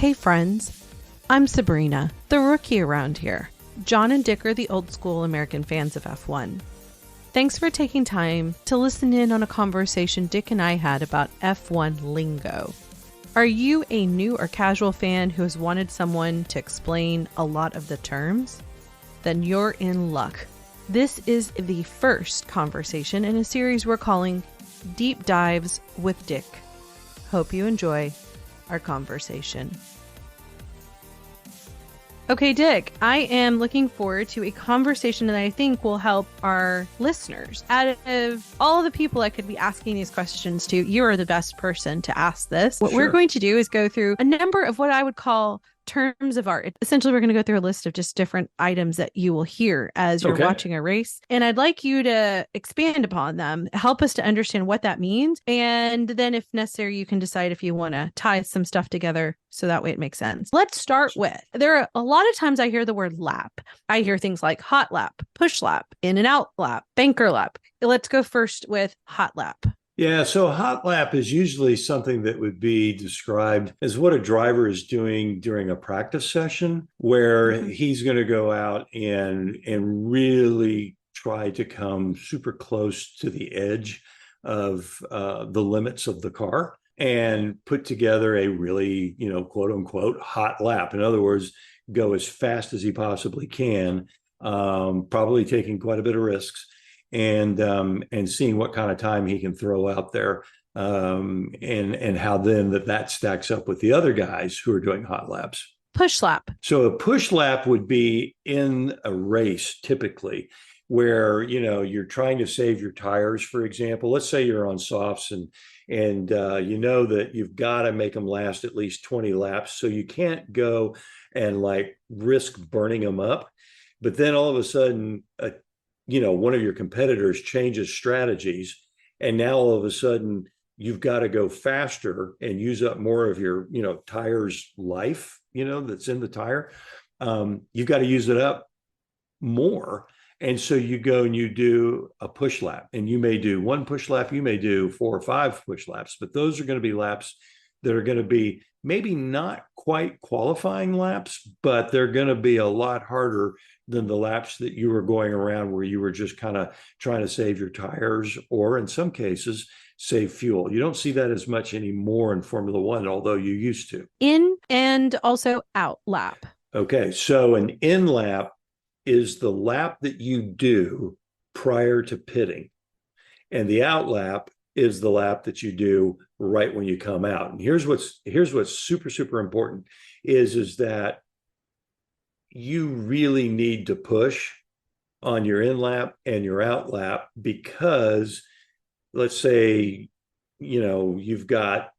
Hey friends, I'm Sabrina, the rookie around here. John and Dick are the old school American fans of F1. Thanks for taking time to listen in on a conversation Dick and I had about F1 lingo. Are you a new or casual fan who has wanted someone to explain a lot of the terms? Then you're in luck. This is the first conversation in a series we're calling Deep Dives with Dick. Hope you enjoy our conversation. Okay, Dick, I am looking forward to a conversation that I think will help our listeners. Out of all the people I could be asking these questions to, you are the best person to ask this. What we're going to do is go through a number of what I would call terms of art. Essentially, we're going to go through a list of just different items that you will hear as you're watching a race. And I'd like you to expand upon them, help us to understand what that means. And then if necessary, you can decide if you want to tie some stuff together so that way it makes sense. Let's start with, there are a lot of times I hear the word lap. I hear things like hot lap, push lap, in and out lap, banker lap. Let's go first with hot lap. Yeah, so hot lap is usually something that would be described as what a driver is doing during a practice session, where he's going to go out and really try to come super close to the edge of the limits of the car and put together a really, quote unquote, hot lap. In other words, go as fast as he possibly can, probably taking quite a bit of risks. And seeing what kind of time he can throw out there, and how then that stacks up with the other guys who are doing hot laps. Push lap. So a push lap would be in a race typically where, you're trying to save your tires, for example. Let's say you're on softs and you know that you've got to make them last at least 20 laps. So you can't go and risk burning them up. But then all of a sudden, one of your competitors changes strategies, and now all of a sudden you've got to go faster and use up more of your, tire's life, that's in the tire. You've got to use it up more. And so you go and you do a push lap, and you may do one push lap, you may do 4 or 5 push laps, but those are going to be laps that are going to be maybe not quite qualifying laps, but they're going to be a lot harder than the laps that you were going around where you were just kind of trying to save your tires, or in some cases, save fuel. You don't see that as much anymore in Formula One, although you used to. In and also out lap. Okay, so an in lap is the lap that you do prior to pitting. And the out lap is the lap that you do right when you come out. And here's what's super, super important is that you really need to push on your in lap and your out lap, because let's say, you've got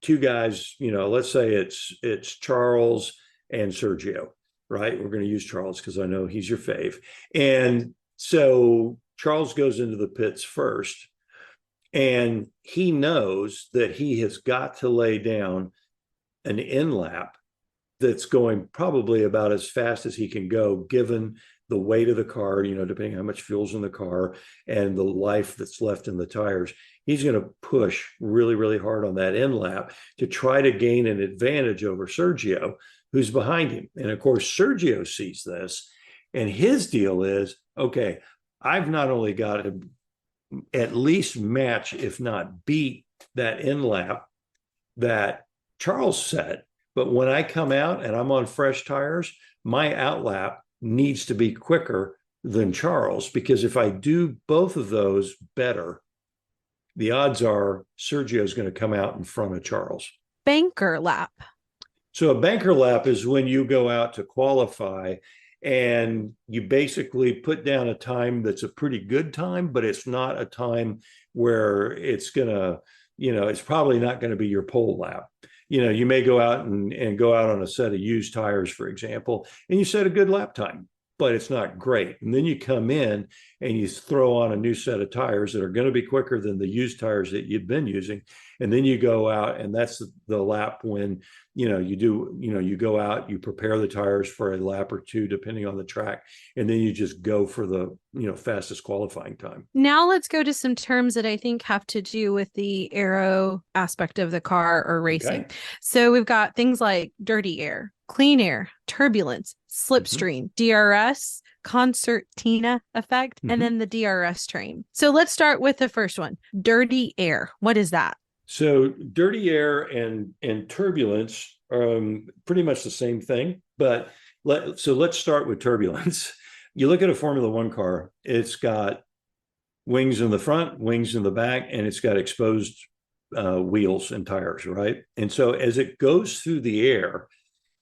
2 guys, let's say it's Charles and Sergio, right? We're going to use Charles because I know he's your fave. And so Charles goes into the pits first, and he knows that he has got to lay down an in lap that's going probably about as fast as he can go, given the weight of the car, depending on how much fuel's in the car and the life that's left in the tires. He's going to push really, really hard on that in lap to try to gain an advantage over Sergio, who's behind him. And of course, Sergio sees this, and his deal is, okay, I've not only got to at least match, if not beat, that in lap that Charles set, but when I come out and I'm on fresh tires, my out lap needs to be quicker than Charles, because if I do both of those better, the odds are Sergio is going to come out in front of Charles. Banker lap. So a banker lap is when you go out to qualify and you basically put down a time that's a pretty good time, but it's not a time where it's going to, it's probably not going to be your pole lap. You may go out and go out on a set of used tires, for example, and you set a good lap time, but it's not great. And then you come in and you throw on a new set of tires that are going to be quicker than the used tires that you've been using. And then you go out, and that's the lap when, you go out, you prepare the tires for a lap or two, depending on the track, and then you just go for the, fastest qualifying time. Now let's go to some terms that I think have to do with the aero aspect of the car or racing. Okay. So we've got things like dirty air, clean air, turbulence, slipstream, DRS, concertina effect, and then the DRS train. So let's start with the first one, dirty air. What is that? So dirty air and turbulence are pretty much the same thing, but let's start with turbulence. You look at a Formula One car, it's got wings in the front, wings in the back, and it's got exposed wheels and tires, right? And so as it goes through the air,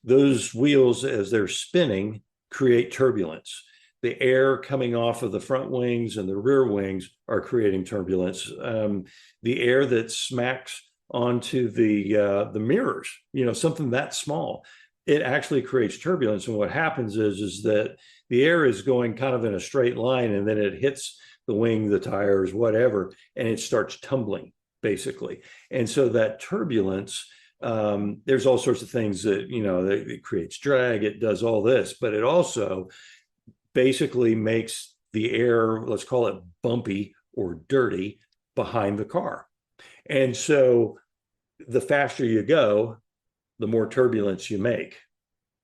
those wheels, as they're spinning, create turbulence. The air coming off of the front wings and the rear wings are creating turbulence. The air that smacks onto the mirrors, something that small, it actually creates turbulence. And what happens is that the air is going kind of in a straight line, and then it hits the wing, the tires, whatever, and it starts tumbling, basically. And so that turbulence, there's all sorts of things that, it creates drag, it does all this, but it also basically makes the air, let's call it bumpy or dirty, behind the car. And so the faster you go, the more turbulence you make.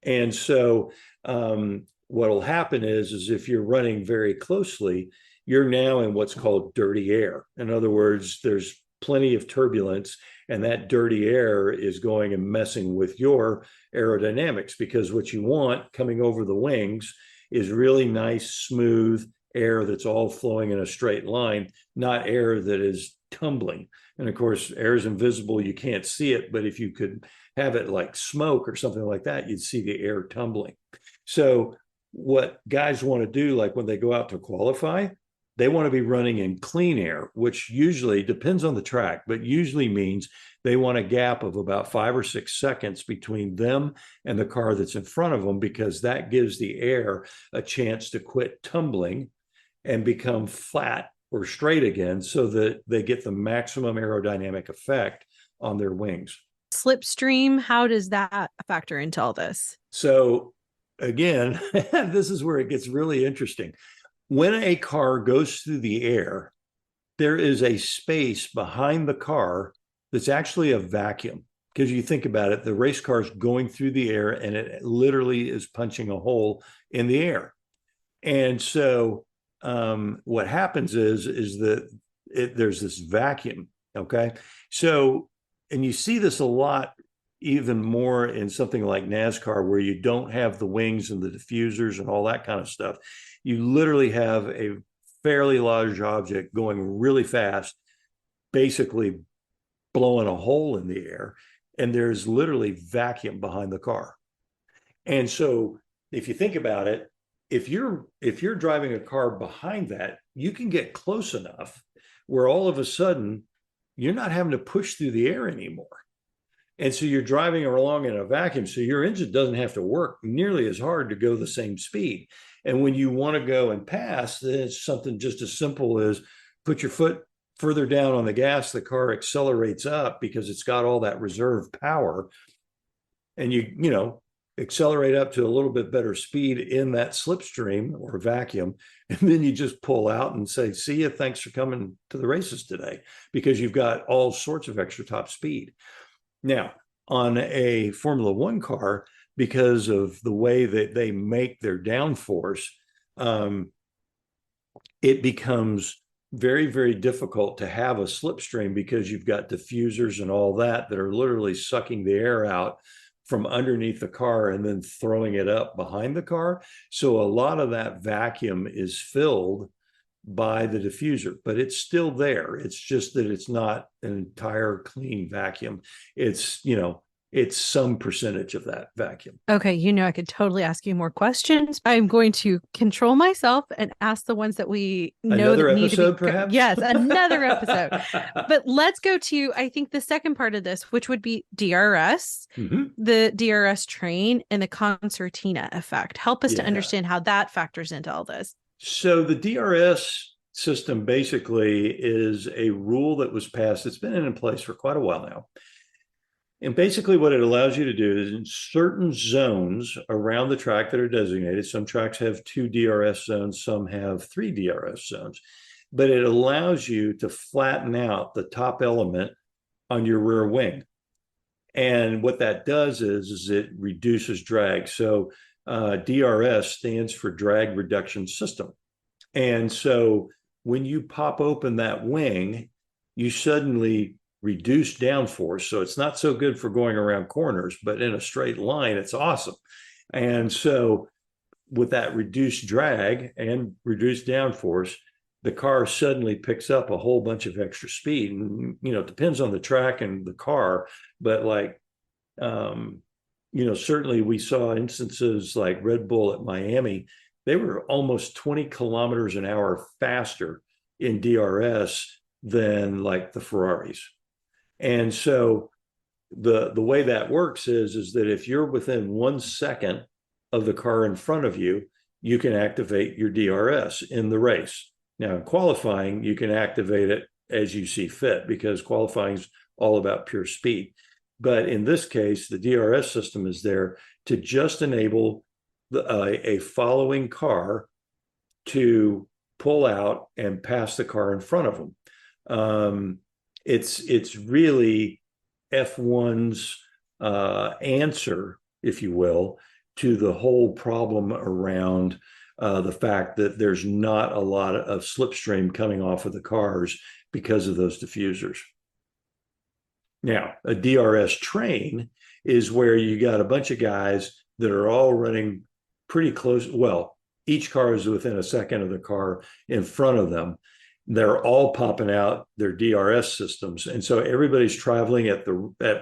And so what will happen is if you're running very closely, you're now in what's called dirty air. In other words, there's plenty of turbulence, and that dirty air is going and messing with your aerodynamics, because what you want coming over the wings is really nice, smooth air that's all flowing in a straight line, not air that is tumbling. And of course, air is invisible, you can't see it, but if you could have it like smoke or something like that, you'd see the air tumbling. So what guys want to do, like when they go out to qualify, they want to be running in clean air, which usually depends on the track, but usually means they want a gap of about 5 or 6 seconds between them and the car that's in front of them, because that gives the air a chance to quit tumbling and become flat or straight again, so that they get the maximum aerodynamic effect on their wings. Slipstream, how does that factor into all this? So again, this is where it gets really interesting. When a car goes through the air, there is a space behind the car that's actually a vacuum. Because you think about it, the race car is going through the air, and it literally is punching a hole in the air. And so what happens is that there's this vacuum. Okay. So, and you see this a lot, even more in something like NASCAR, where you don't have the wings and the diffusers and all that kind of stuff. You literally have a fairly large object going really fast, basically blowing a hole in the air, and there's literally vacuum behind the car. And so if you think about it, if you're driving a car behind that, you can get close enough where all of a sudden you're not having to push through the air anymore. And so you're driving along in a vacuum, so your engine doesn't have to work nearly as hard to go the same speed. And when you want to go and pass, then it's something just as simple as put your foot further down on the gas, the car accelerates up because it's got all that reserve power, and you accelerate up to a little bit better speed in that slipstream or vacuum, and then you just pull out and say, see you, thanks for coming to the races today, because you've got all sorts of extra top speed. Now, on a Formula One car, because of the way that they make their downforce, it becomes very, very difficult to have a slipstream, because you've got diffusers and all that are literally sucking the air out from underneath the car and then throwing it up behind the car. So a lot of that vacuum is filled by the diffuser, but it's still there. It's just that it's not an entire clean vacuum. It's some percentage of that vacuum. Okay, I could totally ask you more questions. I'm going to control myself and ask the ones that we know another that need episode, to be perhaps? Yes, another episode. But let's go to, I think, the second part of this, which would be DRS, the DRS train, and the concertina effect. Help us to understand how that factors into all this. So the DRS system basically is a rule that was passed. It's been in place for quite a while now. And basically what it allows you to do is in certain zones around the track that are designated, some tracks have 2 DRS zones, some have 3 DRS zones, but it allows you to flatten out the top element on your rear wing. And what that does is it reduces drag. So DRS stands for drag reduction system. And so when you pop open that wing, you suddenly reduce downforce. So it's not so good for going around corners, but in a straight line, it's awesome. And so with that reduced drag and reduced downforce, the car suddenly picks up a whole bunch of extra speed. And, it depends on the track and the car, but certainly we saw instances like Red Bull at Miami. They were almost 20 kilometers an hour faster in DRS than like the Ferraris. And so the way that works is that if you're within 1 second of the car in front of you, you can activate your DRS in the race. Now, in qualifying, you can activate it as you see fit because qualifying is all about pure speed. But in this case, the DRS system is there to just enable a following car to pull out and pass the car in front of them. It's really F1's answer, if you will, to the whole problem around the fact that there's not a lot of slipstream coming off of the cars because of those diffusers. Now, a DRS train is where you got a bunch of guys that are all running pretty close. Well, each car is within a second of the car in front of them. They're all popping out their DRS systems. And so everybody's traveling at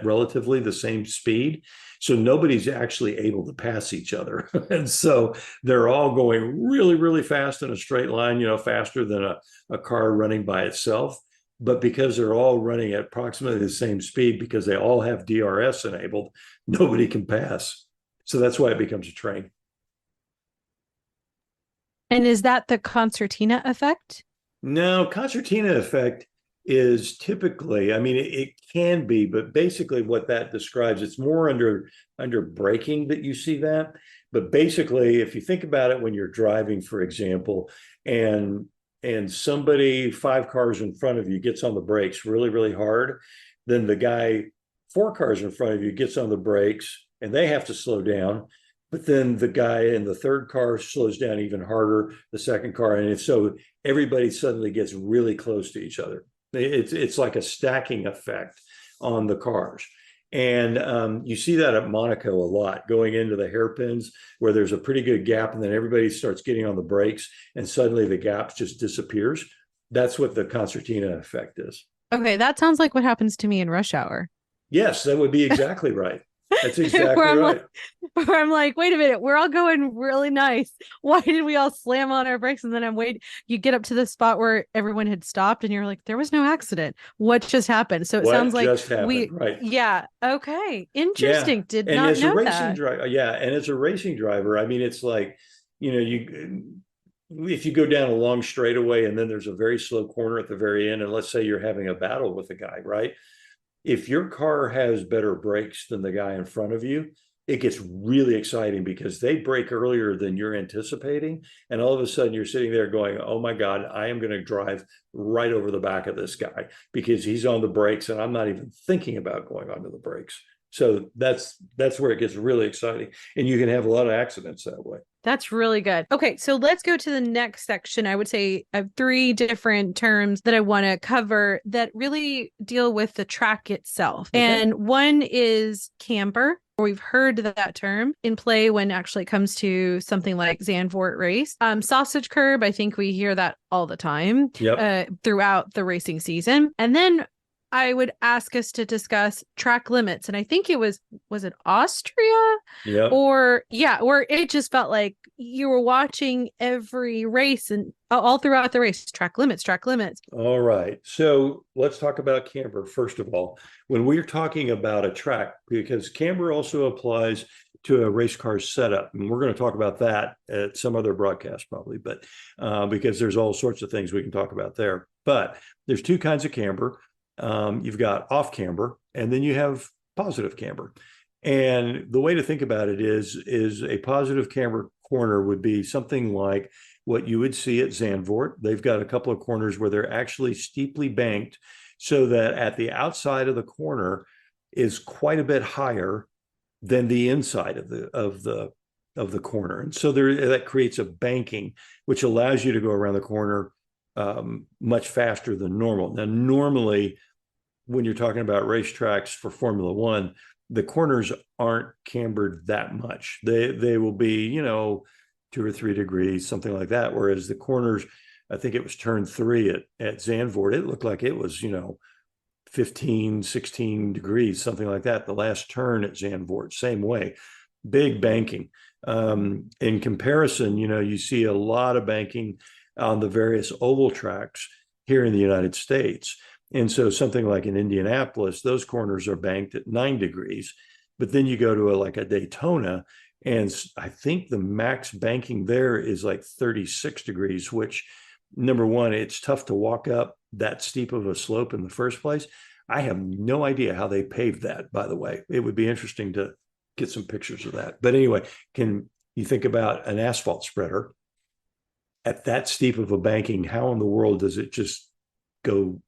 relatively the same speed. So nobody's actually able to pass each other. And so they're all going really, really fast in a straight line, faster than a car running by itself. But because they're all running at approximately the same speed, because they all have DRS enabled, nobody can pass. So that's why it becomes a train. And is that the concertina effect? No, concertina effect is typically, it can be, but basically what that describes, it's more under braking that you see that. But basically, if you think about it when you're driving, for example, and somebody 5 cars in front of you gets on the brakes really, really hard, then the guy 4 cars in front of you gets on the brakes and they have to slow down. But then the guy in the 3rd car slows down even harder, the 2nd car. And so everybody suddenly gets really close to each other. It's like a stacking effect on the cars. And you see that at Monaco a lot, going into the hairpins where there's a pretty good gap and then everybody starts getting on the brakes and suddenly the gap just disappears. That's what the concertina effect is. Okay, that sounds like what happens to me in rush hour. Yes, that would be exactly right. That's exactly right. Where I'm like, wait a minute, we're all going really nice. Why did we all slam on our brakes? And then I'm waiting. You get up to the spot where everyone had stopped and you're like, there was no accident. What just happened? So it sounds like right. Yeah. Okay. Interesting. Yeah. Did and not as know a racing that. driver, yeah. And as a racing driver, it's like, if you go down a long straightaway and then there's a very slow corner at the very end, and let's say you're having a battle with a guy, right? If your car has better brakes than the guy in front of you, it gets really exciting because they brake earlier than you're anticipating. And all of a sudden you're sitting there going, oh my God, I am going to drive right over the back of this guy because he's on the brakes and I'm not even thinking about going onto the brakes. So that's where it gets really exciting. And you can have a lot of accidents that way. That's really good. Okay, so let's go to the next section. I would say I have 3 different terms that I want to cover that really deal with the track itself. Okay. And one is camber. We've heard that term in play when actually it comes to something like Zandvoort race. Sausage curb, I think we hear that all the time. Yep. Throughout the racing season. And then I would ask us to discuss track limits. And I think it was it Austria? Yeah. Or where it just felt like you were watching every race and all throughout the race, track limits. All right. So let's talk about camber, first of all. When we're talking about a track, because camber also applies to a race car setup. And we're going to talk about that at some other broadcast probably, but because there's all sorts of things we can talk about there. But there's two kinds of camber. You've got off camber, and then you have positive camber. And the way to think about it is a positive camber corner would be something like what you would see at Zandvoort. They've got a couple of corners where they're actually steeply banked so that at the outside of the corner is quite a bit higher than the inside of the corner. And so that creates a banking, which allows you to go around the corner much faster than normal. Now, normally, when you're talking about racetracks for Formula One, the corners aren't cambered that much. They will be, 2 or 3 degrees, something like that. Whereas the corners, I think it was turn 3 at Zandvoort, it looked like it was, 15, 16 degrees, something like that. The last turn at Zandvoort, same way, big banking. In comparison, you see a lot of banking on the various oval tracks here in the United States. And so something like in Indianapolis, those corners are banked at 9 degrees. But then you go to a Daytona, and I think the max banking there is like 36 degrees, which, number one, it's tough to walk up that steep of a slope in the first place. I have no idea how they paved that, by the way. It would be interesting to get some pictures of that. But anyway, can you think about an asphalt spreader at that steep of a banking? How in the world does it just go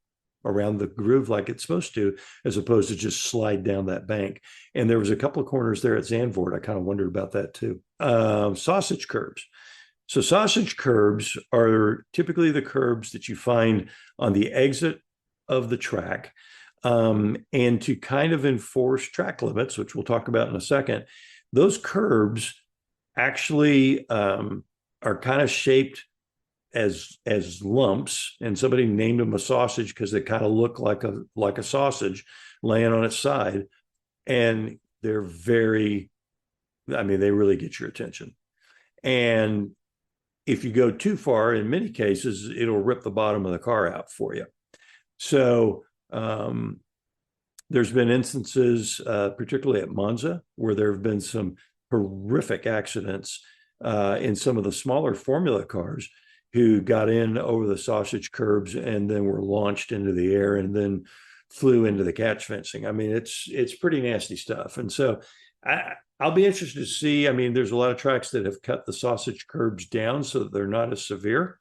around the groove like it's supposed to, as opposed to just slide down that bank? And there was a couple of corners there at Zandvoort. I kind of wondered about that too. Sausage curbs. So sausage curbs are typically the curbs that you find on the exit of the track. And to kind of enforce track limits, which we'll talk about in a second, those curbs actually are kind of shaped as lumps, and somebody named them a sausage because they kind of look like a sausage laying on its side, and they really get your attention. And if you go too far, in many cases, it'll rip the bottom of the car out for you. So there's been instances, particularly at Monza, where there have been some horrific accidents in some of the smaller Formula cars who got in over the sausage curbs and then were launched into the air and then flew into the catch fencing. I mean, it's pretty nasty stuff. And so I'll be interested to see. I mean, there's a lot of tracks that have cut the sausage curbs down so that they're not as severe.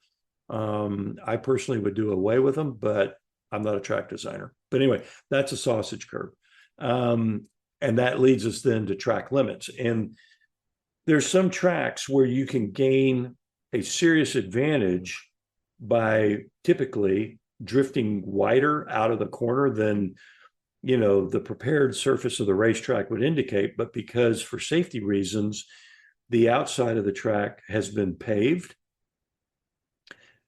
I personally would do away with them, but I'm not a track designer. But anyway, that's a sausage curb. And that leads us then to track limits. And there's some tracks where you can gain a serious advantage by typically drifting wider out of the corner than the prepared surface of the racetrack would indicate. But because for safety reasons, the outside of the track has been paved,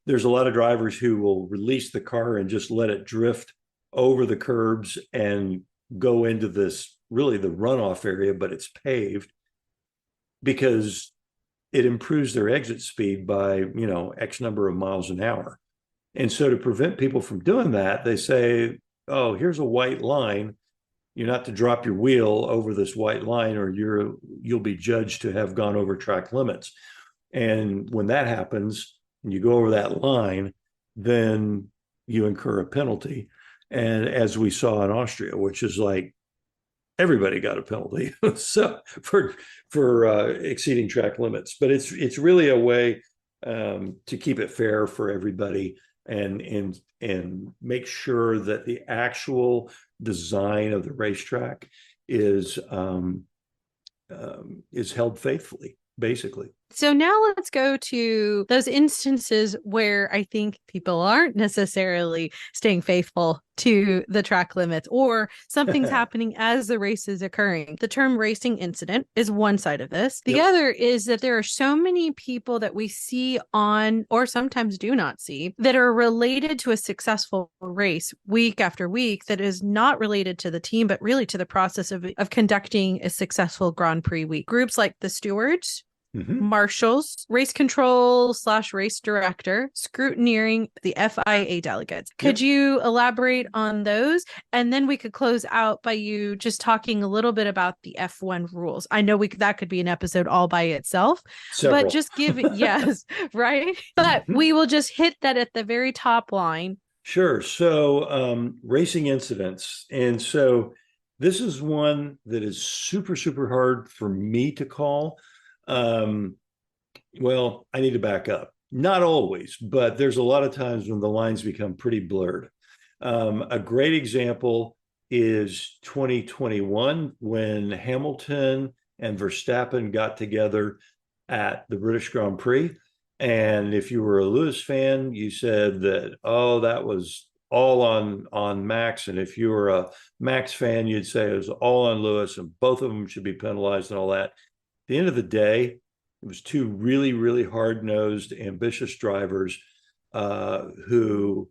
there's a lot of drivers who will release the car and just let it drift over the curbs and go into this, really the runoff area, but it's paved because it improves their exit speed by, X number of miles an hour. And so to prevent people from doing that, they say, oh, here's a white line. You're not to drop your wheel over this white line or you'll be judged to have gone over track limits. And when that happens, and you go over that line, then you incur a penalty. And as we saw in Austria, which is like everybody got a penalty so for exceeding track limits. But it's really a way to keep it fair for everybody and make sure that the actual design of the racetrack is held faithfully, basically. So now let's go to those instances where I think people aren't necessarily staying faithful to the track limits or something's happening as the race is occurring. The term racing incident is one side of this. The other is that there are so many people that we see on, or sometimes do not see, that are related to a successful race week after week that is not related to the team, but really to the process of conducting a successful Grand Prix week. Groups like the stewards, Mhm. marshals, race control slash race director, scrutineering the FIA delegates. Could Yep. you elaborate on those? And then we could close out by you just talking a little bit about the F1 rules. I know that could be an episode all by itself, but Several. just give yes, right? But Mhm. we will just hit that at the very top line. Sure. So, racing incidents. And so this is one that is super, super hard for me to call. Um, well, I need to back up. Not always, but there's a lot of times when the lines become pretty blurred. A great example is 2021 when Hamilton and Verstappen got together at the British Grand Prix. And if you were a Lewis fan, you said that, oh, that was all on Max. And if you were a Max fan, you'd say it was all on Lewis and both of them should be penalized and all that. At the end of the day, it was two really, really hard-nosed, ambitious drivers who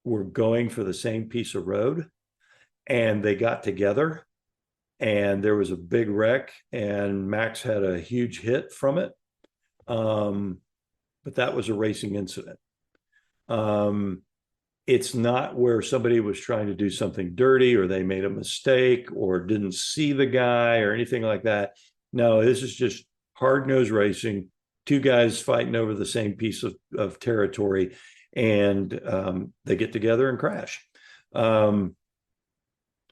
were going for the same piece of road, and they got together, and there was a big wreck, and Max had a huge hit from it. But that was a racing incident. Um, it's not where somebody was trying to do something dirty or they made a mistake or didn't see the guy or anything like that. No, this is just hard-nosed racing, two guys fighting over the same piece of territory, and they get together and crash. Um,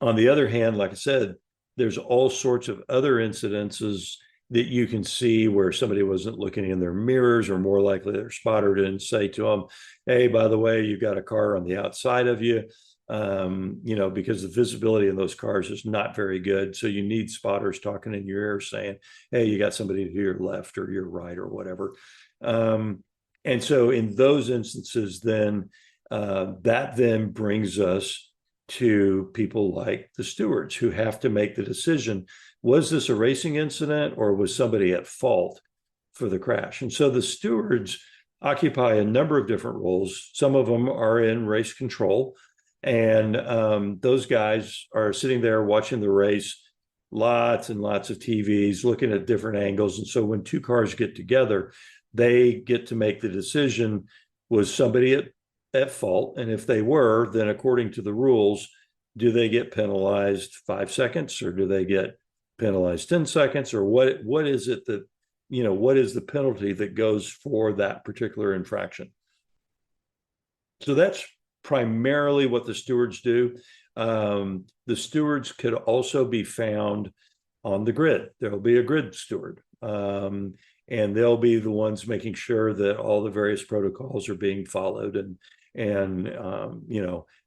on the other hand, like I said, there's all sorts of other incidences that you can see where somebody wasn't looking in their mirrors, or more likely their spotter didn't say to them, hey, by the way, you've got a car on the outside of you. Because the visibility in those cars is not very good. So you need spotters talking in your ear saying, hey, you got somebody to your left or your right or whatever. And so in those instances, then that then brings us to people like the stewards who have to make the decision. Was this a racing incident or was somebody at fault for the crash? And so the stewards occupy a number of different roles. Some of them are in race control, and those guys are sitting there watching the race, lots and lots of TVs, looking at different angles. And so when two cars get together, they get to make the decision, was somebody at fault? And if they were, then according to the rules, do they get penalized 5 seconds or do they get penalized 10 seconds? Or what is it that, what is the penalty that goes for that particular infraction? So that's primarily what the stewards do. The stewards could also be found on the grid. There'll be a grid steward. And they'll be the ones making sure that all the various protocols are being followed, and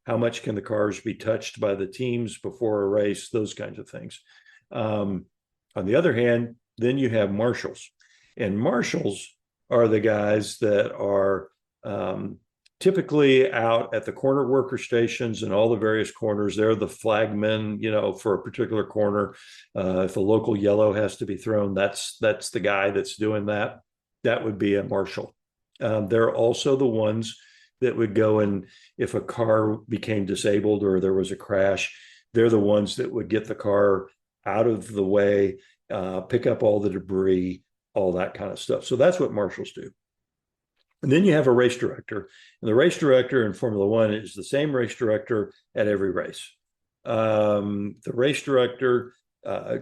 how much can the cars be touched by the teams before a race, those kinds of things. On the other hand, then you have marshals, and marshals are the guys that are typically out at the corner worker stations and all the various corners. They're the flagmen, for a particular corner. If a local yellow has to be thrown, that's the guy that's doing that. That would be a marshal. They're also the ones that would go, and if a car became disabled or there was a crash, they're the ones that would get the car out of the way, pick up all the debris, all that kind of stuff. So that's what marshals do. And then you have a race director, and the race director in Formula One is the same race director at every race. The race director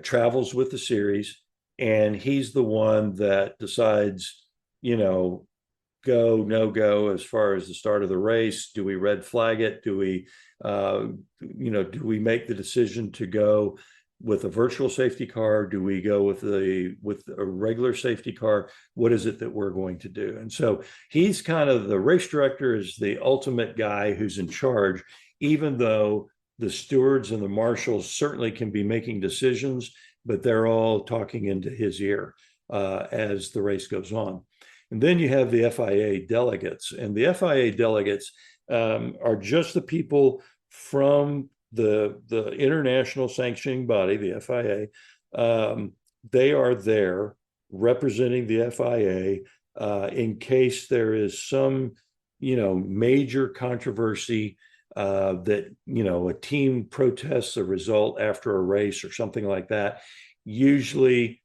travels with the series, and he's the one that decides, go, no go, as far as the start of the race. Do we red flag it? Do we, do we make the decision to go with a virtual safety car? Do we go with a regular safety car? What is it that we're going to do? And so he's kind of, the race director is the ultimate guy who's in charge, even though the stewards and the marshals certainly can be making decisions, but they're all talking into his ear as the race goes on. And then you have the FIA delegates, and the FIA delegates are just the people from the international sanctioning body, the FIA. They are there representing the FIA in case there is some, major controversy that, a team protests a result after a race or something like that. Usually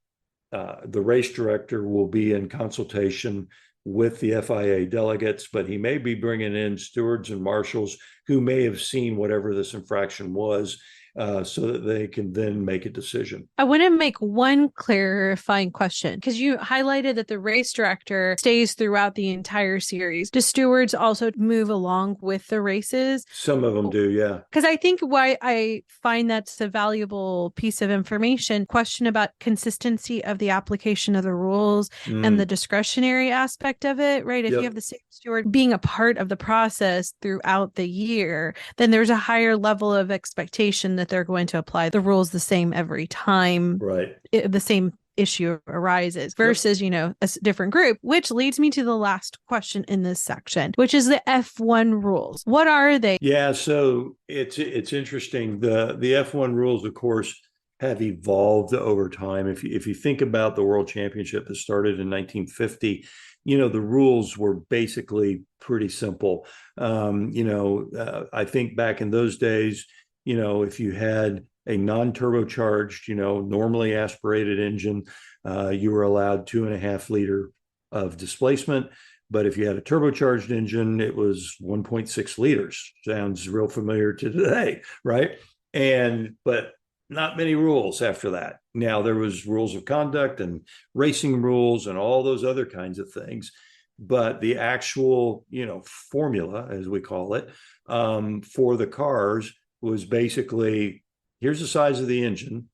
the race director will be in consultation with the FIA delegates, but he may be bringing in stewards and marshals who may have seen whatever this infraction was, so that they can then make a decision. I want to make one clarifying question because you highlighted that the race director stays throughout the entire series. Do stewards also move along with the races? Some of them do, yeah. Because I think why I find that's a valuable piece of information, question about consistency of the application of the rules and the discretionary aspect of it, right? If you have the same steward being a part of the process throughout the year, then there's a higher level of expectation that they're going to apply the rules the same every time. Right. The same issue arises versus, a different group, which leads me to the last question in this section, which is the F1 rules. What are they? Yeah, so it's interesting. The F1 rules, of course, have evolved over time. If you think about the World Championship that started in 1950, the rules were basically pretty simple. I think back in those days, if you had a non-turbocharged, normally aspirated engine, you were allowed 2.5 liter of displacement. But if you had a turbocharged engine, it was 1.6 liters. Sounds real familiar to today, right? But not many rules after that. Now there was rules of conduct and racing rules and all those other kinds of things. But the actual, formula, as we call it, for the cars was basically, here's the size of the engine.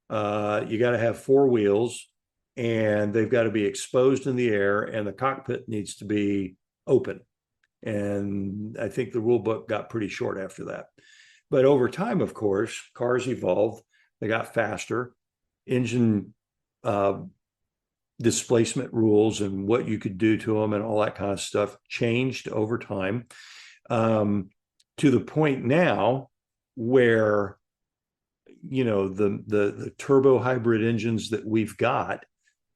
You got to have 4 wheels, and they've got to be exposed in the air, and the cockpit needs to be open. And I think the rule book got pretty short after that. But over time, of course, cars evolved. They got faster. Engine displacement rules and what you could do to them and all that kind of stuff changed over time, to the point now where the turbo hybrid engines that we've got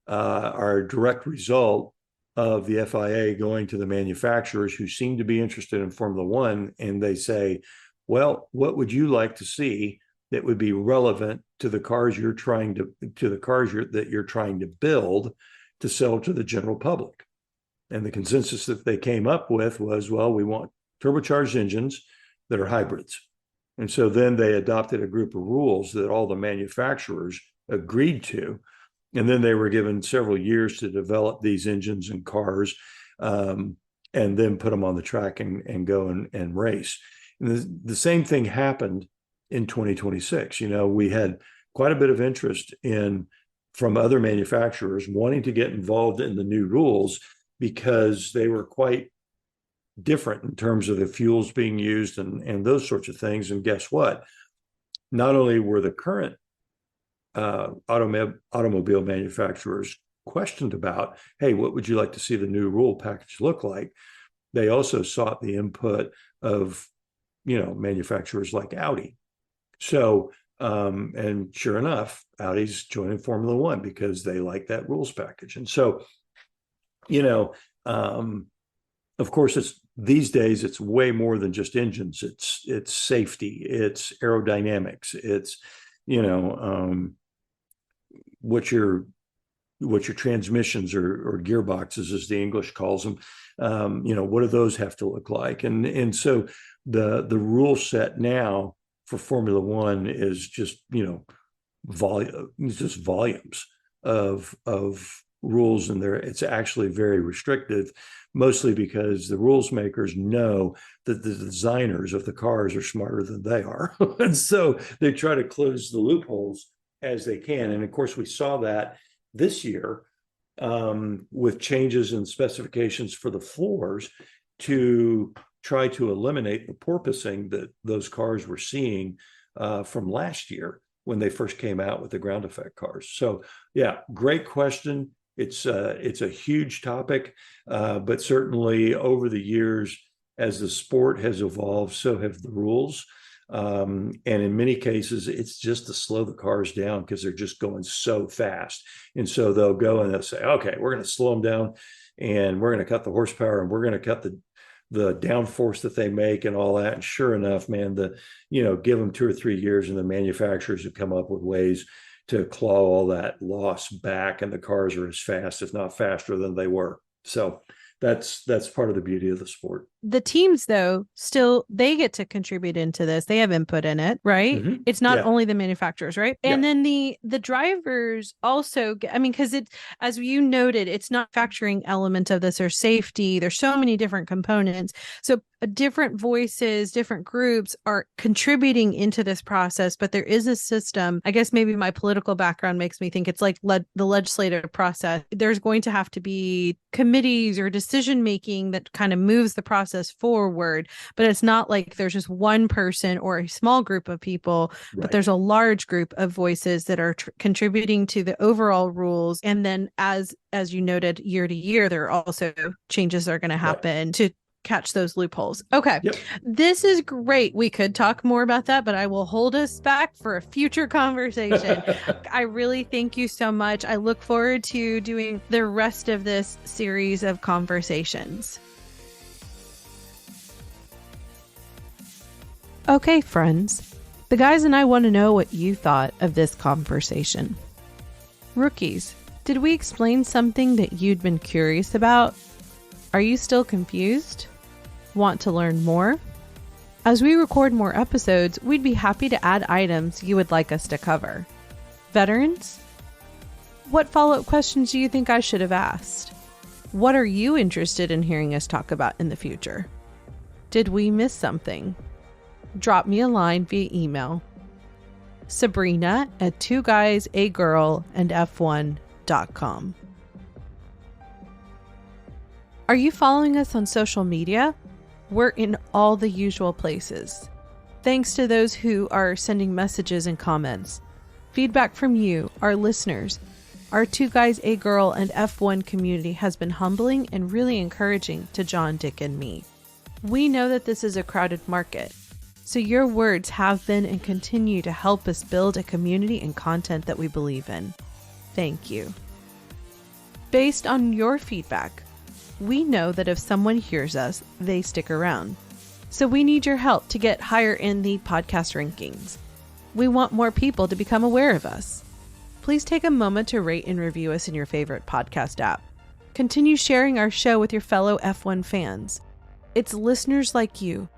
are a direct result of the FIA going to the manufacturers who seem to be interested in Formula One, and they say, well, what would you like to see that would be relevant to the cars that you're trying to build to sell to the general public? And the consensus that they came up with was, well, we want turbocharged engines that are hybrids. And so then they adopted a group of rules that all the manufacturers agreed to. And then they were given several years to develop these engines and cars, and then put them on the track and go and race. And the same thing happened in 2026. We had quite a bit of interest from other manufacturers wanting to get involved in the new rules because they were quite different in terms of the fuels being used and those sorts of things. And guess what? Not only were the current automobile manufacturers questioned about, hey, what would you like to see the new rule package look like? They also sought the input of, manufacturers like Audi. So, and sure enough, Audi's joining Formula One because they like that rules package. And so, of course, these days it's way more than just engines. It's safety, it's aerodynamics, it's what your transmissions or gearboxes, as the English calls them, what do those have to look like? And so the rule set now for Formula One is just volumes of rules, and it's actually very restrictive, mostly because the rules makers know that the designers of the cars are smarter than they are. And so they try to close the loopholes as they can. And of course, we saw that this year with changes in specifications for the floors to try to eliminate the porpoising that those cars were seeing from last year when they first came out with the ground effect cars. So yeah, great question. It's a huge topic, but certainly over the years, as the sport has evolved, so have the rules. And in many cases, it's just to slow the cars down because they're just going so fast. And so they'll go and they'll say, okay, we're going to slow them down, and we're going to cut the horsepower, and we're going to cut the downforce that they make and all that. And sure enough, man, give them 2 or 3 years, and the manufacturers have come up with ways to claw all that loss back, and the cars are as fast, if not faster than they were. So that's part of the beauty of the sport. The teams, though, still they get to contribute into this. They have input in it, right? Mm-hmm. It's not only the manufacturers, right? And then the drivers also get, I mean, because it, as you noted, it's not factoring element of this or safety. There's so many different components. So different voices, different groups are contributing into this process, but there is a system. I guess maybe my political background makes me think it's like the legislative process. There's going to have to be committees or decision making that kind of moves the process forward, but it's not like there's just one person or a small group of people, but there's a large group of voices that are contributing to the overall rules. And then as you noted, year to year, there are also changes that are going to happen to catch those loopholes. Okay. This is great. We could talk more about that, but I will hold us back for a future conversation. I really thank you so much. I look forward to doing the rest of this series of conversations. Okay, friends. The guys and I want to know what you thought of this conversation. Rookies, did we explain something that you'd been curious about? Are you still confused? Want to learn more? As we record more episodes, we'd be happy to add items you would like us to cover. Veterans? What follow-up questions do you think I should have asked? What are you interested in hearing us talk about in the future? Did we miss something? Drop me a line via email. Sabrina at 2guysagirlandf1.com. Are you following us on social media? We're in all the usual places. Thanks to those who are sending messages and comments. Feedback from you, our listeners. Our 2 Guys, a Girl, and F1 community has been humbling and really encouraging to John, Dick, and me. We know that this is a crowded market, so your words have been and continue to help us build a community and content that we believe in. Thank you. Based on your feedback, we know that if someone hears us, they stick around. So we need your help to get higher in the podcast rankings. We want more people to become aware of us. Please take a moment to rate and review us in your favorite podcast app. Continue sharing our show with your fellow F1 fans. It's listeners like you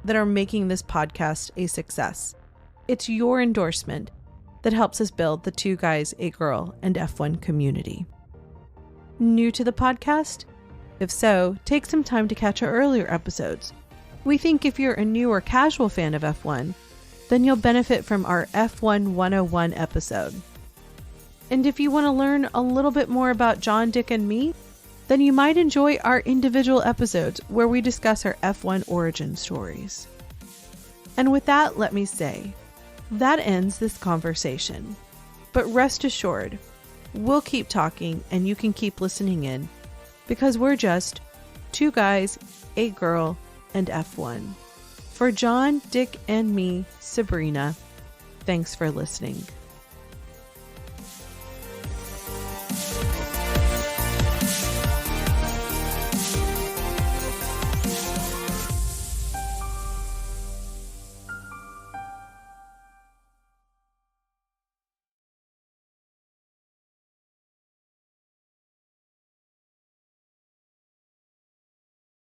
that are making this podcast a success. It's your endorsement that helps us build the 2 Guys, a Girl, and F1 community. New to the podcast? If so, take some time to catch our earlier episodes. We think if you're a new or casual fan of F1, then you'll benefit from our F1 101 episode. And if you want to learn a little bit more about John, Dick, and me, then you might enjoy our individual episodes where we discuss our F1 origin stories. And with that, let me say, that ends this conversation. But rest assured, we'll keep talking and you can keep listening in, because we're just 2 guys, a girl, and F1. For John, Dick, and me, Sabrina, thanks for listening.